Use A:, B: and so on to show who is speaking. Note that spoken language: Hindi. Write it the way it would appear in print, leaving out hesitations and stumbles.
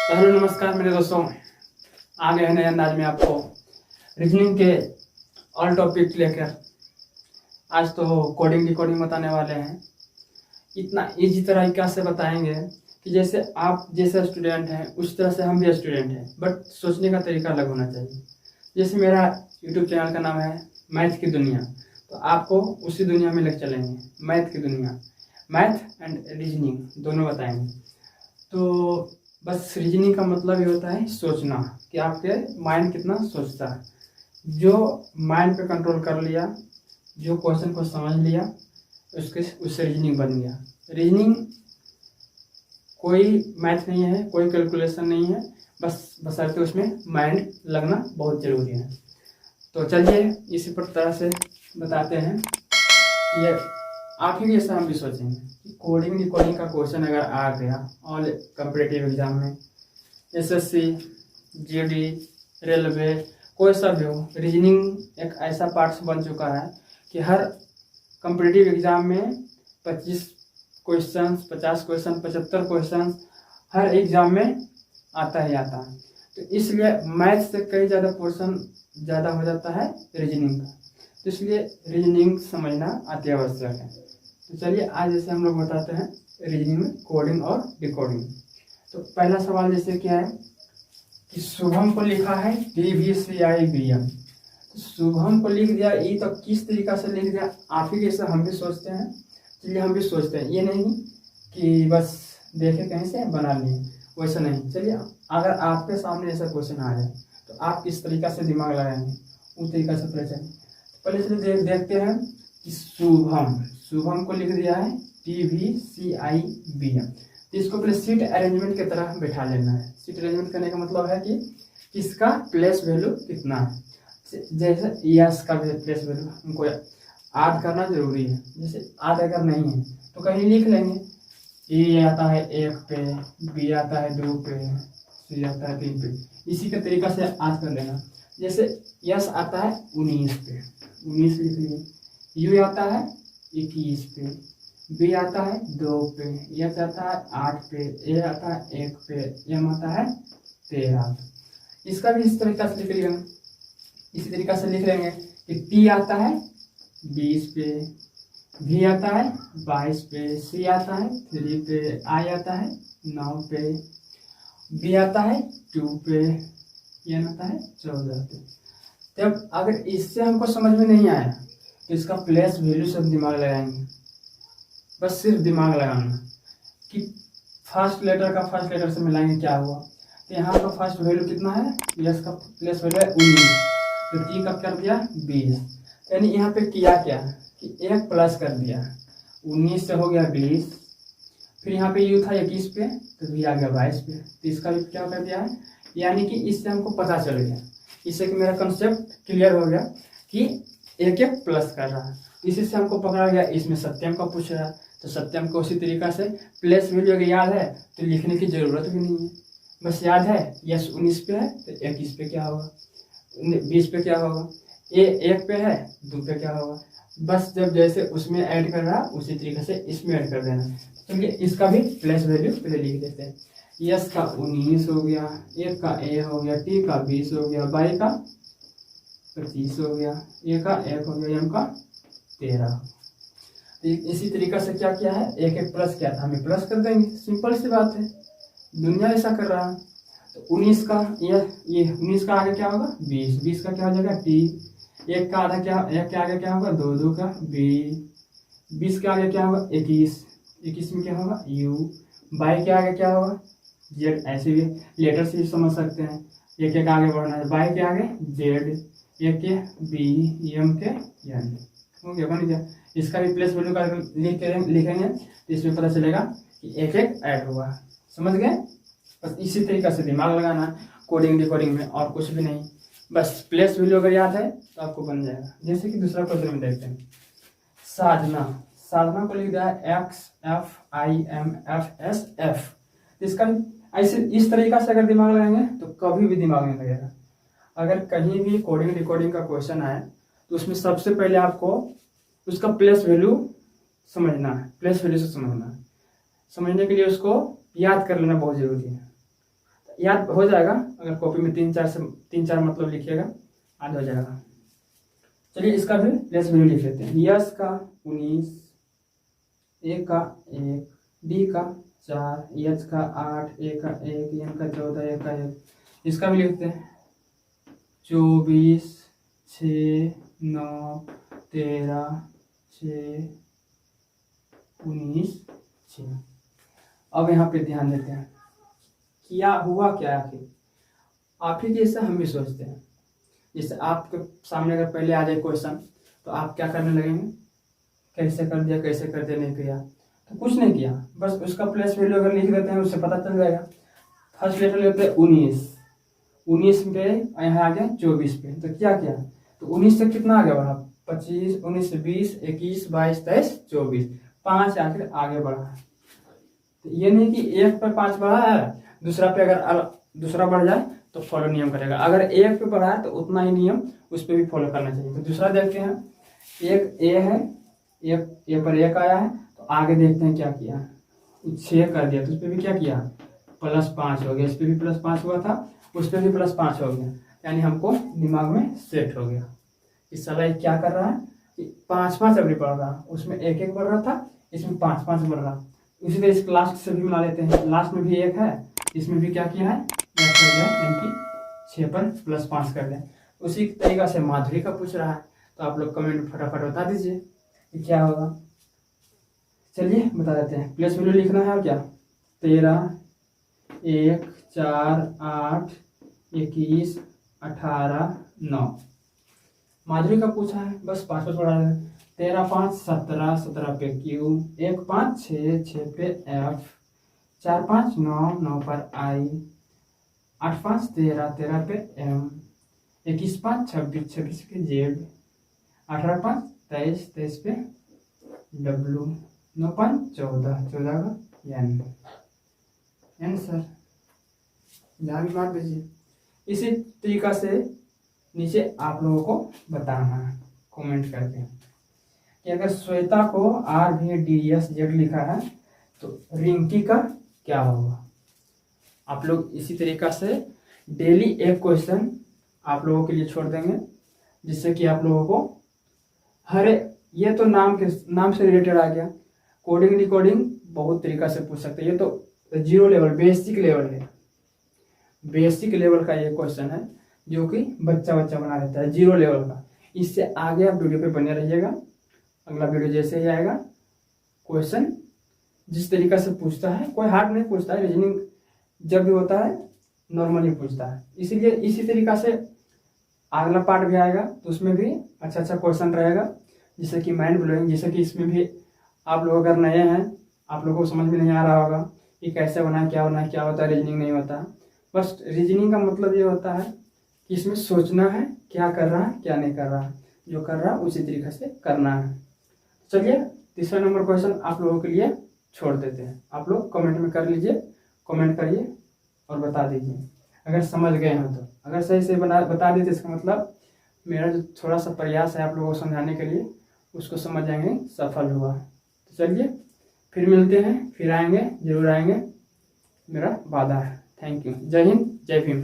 A: तो हेलो नमस्कार मेरे दोस्तों, आ गए हैं नए अंदाज में आपको रीजनिंग के ऑल टॉपिक लेकर। आज तो कोडिंग डिकोडिंग बताने वाले हैं। इतना इजी तरीका से बताएंगे कि जैसे आप जैसे स्टूडेंट हैं उस तरह से हम भी स्टूडेंट हैं, बट सोचने का तरीका अलग होना चाहिए। जैसे मेरा यूट्यूब चैनल का नाम है मैथ की दुनिया, तो आपको उसी दुनिया में लेकर चलेंगे। मैथ की दुनिया, मैथ एंड रीजनिंग दोनों बताएंगे। तो बस रीजनिंग का मतलब ये होता है सोचना, कि आपके माइंड कितना सोचता है। जो माइंड पे कंट्रोल कर लिया, जो क्वेश्चन को समझ लिया, उससे रीजनिंग बन गया। रीजनिंग कोई मैथ नहीं है, कोई कैलकुलेशन नहीं है, बशर्ते उसमें माइंड लगना बहुत जरूरी है। तो चलिए इसी पर तरह से बताते हैं। ये आखिर ये हम भी सोचेंगे कि कोडिंग डिकोडिंग का क्वेश्चन अगर आ गया ऑल कॉम्पिटिटिव एग्जाम में, एसएससी, जीडी, रेलवे, कोई सा भी हो, रीजनिंग एक ऐसा पार्ट बन चुका है कि हर कॉम्पिटिटिव एग्जाम में 25 क्वेश्चन, 50 क्वेश्चन, 75 क्वेश्चन हर एग्जाम में आता ही आता है। तो इसलिए मैथ से कई ज़्यादा पोर्शन ज़्यादा हो जाता है रीजनिंग का, तो इसलिए रीजनिंग समझना अति आवश्यक है। तो चलिए आज जैसे हम लोग बताते हैं रीजनिंग में कोडिंग और डिकोडिंग। तो पहला सवाल जैसे क्या है कि शुभम को लिखा है TVCIBM। तो शुभम को लिख दिया, ये तो किस तरीका से लिख दिया आप ही जैसे हम भी सोचते हैं। चलिए हम भी सोचते हैं, ये नहीं कि बस देखे कहीं से बना लिए, वैसा नहीं। चलिए अगर आपके सामने ऐसा क्वेश्चन आ जाए तो आप किस तरीका से दिमाग लगाएंगे, उस तरीका से पहले चलिए पहले चलिए देखते हैं कि शुभम को लिख दिया है TVCIBM। तो इसको पहले सीट अरेंजमेंट की तरह बैठा लेना है। सीट अरेंजमेंट करने का मतलब है कि किसका प्लेस वैल्यू कितना है। जैसे यस का प्लेस वैल्यू हमको याद करना जरूरी है। जैसे याद अगर नहीं है तो कहीं लिख लेंगे। ए आता है 1 पे, बी आता है 2 पे, सी आता है 3 पे। इसी के तरीका से याद कर लेना। जैसे यस आता है 19 पे, 19 लिख लिए। यू आता है 21 पे, बी आता है 2 पे, एच आता है 8 पे, ए आता है 1 पे, एम आता है 13। इसका भी इस तरीका से लिख लेंगे। इसी तरीका से लिख लेंगे कि टी आता है 20 पे, भी आता है 22 पे, सी आता है 3 पे, आई आता है 9 पे, बी आता है 2 पे, एन आता है 14 पे। तब अगर इससे हमको समझ में नहीं आया तो इसका प्लेस वैल्यू से दिमाग लगाएंगे। बस सिर्फ दिमाग लगाना कि फर्स्ट लेटर का फर्स्ट लेटर से मिलाएंगे क्या हुआ। तो यहाँ का फर्स्ट वैल्यू कितना है, यस का प्लेस वैल्यू है 19, तो टी का कर दिया 20। यानी यहाँ पे किया क्या कि एक प्लस कर दिया, 19 से हो गया 20। फिर यहाँ पे यू था 21 पे, तो भी आ गया 22 पे, तो इसका भी क्या कर दिया है। यानी कि इससे हमको पता चल गया, इससे कि मेरा कंसेप्ट क्लियर हो गया कि एक एक प्लस कर रहा है। इसी से हमको पकड़ा गया। इसमें सत्यम का पूछ रहा है तो सत्यम को उसी तरीका से प्लेस वैल्यू अगर याद है तो लिखने की जरूरत भी नहीं है। बस याद है यस 19 पे है तो 21 पे क्या होगा, 20 पे क्या होगा, ए 1 पे है 2 पे क्या होगा। बस जब जैसे उसमें ऐड कर रहा उसी तरीके से इसमें ऐड कर देना। चलिए इसका भी प्लेस वैल्यू पहले लिख देते हैं। यस का 19 हो गया, एक का ए हो गया, टी का 20 हो गया, बाई का 25 हो गया, ए का 1 हो गया, एम का 13। इसी तरीका से क्या किया है, एक एक प्लस किया था, हमें प्लस कर देंगे। सिंपल सी बात है, दुनिया ऐसा कर रहा है। तो 19 का ये 19 का आगे क्या होगा 20, 20 का क्या हो जाएगा टी, एक का आधा क्या, एक के आगे क्या होगा 2, 2 का बी, 20 के आगे क्या होगा 21, 21 में क्या होगा यू, बाई के आगे क्या होगा जेड। ऐसे भी लेटर से भी समझ सकते हैं, एक एक आगे बढ़ना है, बाई के आगे जेड, एक के बी, एम के एन, हो गया बन गया। इसका भी प्लेस वैल्यू का लिखेंगे तो इसमें पता चलेगा कि एक एक ऐड हुआ। समझ गए। बस इसी तरीका से दिमाग लगाना कोडिंग डिकोडिंग में, और कुछ भी नहीं। बस प्लेस वैल्यू अगर याद है तो आपको बन जाएगा। जैसे कि दूसरा क्वेश्चन में देखते हैं, साधना को लिख दिया है XFIMFSF। इसका ऐसे इस तरीका से अगर दिमाग लगाएंगे तो कभी भी दिमाग नहीं लगेगा। अगर कहीं भी कोडिंग डिकोडिंग का क्वेश्चन आए तो उसमें सबसे पहले आपको उसका प्लेस वैल्यू समझना है। प्लेस वैल्यू से समझना है, समझने के लिए उसको याद कर लेना बहुत जरूरी है। याद हो जाएगा अगर कॉपी में 3-4 मतलब लिखिएगा, याद हो जाएगा। चलिए इसका भी प्लेस वैल्यू लिख लेते हैं। यस का 19, ए का 1, डी का 4, एच का 8, ए का 1, एन का 14, ए का 1। इसका भी लिखते हैं 24, 6, 9, 13, 6, 19, 6। अब यहाँ पे ध्यान देते हैं क्या हुआ, क्या आखिर आप ही जैसा हम भी सोचते हैं। जैसे आपके सामने अगर पहले आ जाए क्वेश्चन तो आप क्या करने लगेंगे, कैसे कर दिया, कैसे कर दिया, नहीं किया तो कुछ नहीं किया, बस उसका प्लेस वैल्यू अगर लिख देते हैं उससे पता चल जाएगा। फर्स्ट लेटर लेते हैं 19 पे, यहाँ आ गया 24 पे, तो क्या किया, तो 19 से कितना आगे बढ़ा, 25, 19 से 20, 21, 22, 23, 24, 5 आखिर आगे बढ़ा। तो ये नहीं कि एक पे 5 बढ़ा है, दूसरा पे अगर दूसरा बढ़ जाए तो फॉलो नियम करेगा, अगर एक पे बढ़ा है तो उतना ही नियम उस पर भी फॉलो करना चाहिए। तो दूसरा देखते हैं, एक ए है, एक ए पर 1 आया है, तो आगे देखते हैं क्या किया, 6 कर दिया, तो उस पर भी क्या किया, +5 हो गया, इस पर भी +5 हुआ था, उस पर भी +5 हो गया, यानी हमको दिमाग में सेट हो गया कि साला क्या कर रहा है कि 5-5 अभी बढ़ रहा, उसमें 1-1 बढ़ रहा था, इसमें 5-5 बढ़ रहा। उसी तरह इस लास्ट से भी मिला लेते हैं, लास्ट में भी 1 है, इसमें भी क्या किया है, 6 पर +5 कर दें। उसी तरीका से माधुरी का पूछ रहा है, तो आप लोग कमेंट में फटाफट बता दीजिए कि क्या होगा। चलिए बता देते हैं, प्लेस वैल्यू लिखना है क्या, 13, 1, 4, 8, 21, 18, 9। माधुरी का पूछा है, बस 5 बढ़ा दें, 13, 5, 17, 17 पे Q, 1, 5, 6, 6 पे F, 4, 5, 9, 9 पर I, 8, 5, 13, 13 पे M, 21, 5, 26, 26 पे Z, 18, 5, 23, 23 पे W, 9, 5, 14, 14 का N सर, यहाँ भी मार दीजिए। इसी तरीका से नीचे आप लोगों को बताना है कमेंट करके कि अगर श्वेता को RVDSZ लिखा है तो रिंकी का क्या होगा। आप लोग इसी तरीका से डेली एक क्वेश्चन आप लोगों के लिए छोड़ देंगे, जिससे कि आप लोगों को हर ये तो नाम से रिलेटेड आ गया, कोडिंग डिकोडिंग बहुत तरीका से पूछ सकते हैं। ये तो 0 लेवल बेसिक लेवल है, बेसिक लेवल का ये क्वेश्चन है जो कि बच्चा बना देता है 0 लेवल का। इससे आगे आप वीडियो पे बने रहिएगा, अगला वीडियो जैसे ही आएगा क्वेश्चन जिस तरीका से पूछता है, कोई हार्ड नहीं पूछता है, रीजनिंग जब भी होता है नॉर्मली पूछता है, इसीलिए इसी तरीका से अगला पार्ट भी आएगा तो उसमें भी अच्छा क्वेश्चन रहेगा, जिससे कि माइंड ब्लोइंग, जैसे कि इसमें भी आप लोग अगर नए हैं, आप लोगों को समझ में नहीं आ रहा होगा कि कैसे बना है, क्या होता है, रीजनिंग नहीं होता। बस रीजनिंग का मतलब ये होता है कि इसमें सोचना है क्या कर रहा है, क्या नहीं कर रहा है, जो कर रहा है उसी तरीके से करना है। चलिए तीसरा नंबर क्वेश्चन आप लोगों के लिए छोड़ देते हैं, आप लोग कमेंट में कर लीजिए, कमेंट करिए और बता दीजिए अगर समझ गए हैं तो। अगर सही से बता देते इसका मतलब मेरा जो थोड़ा सा प्रयास है आप लोगों को समझाने के लिए उसको समझ जाएंगे, सफल हुआ। तो चलिए फिर मिलते हैं, फिर आएंगे, जरूर आएंगे, मेरा वादा है। थैंक यू, जय हिंद, जय भीम।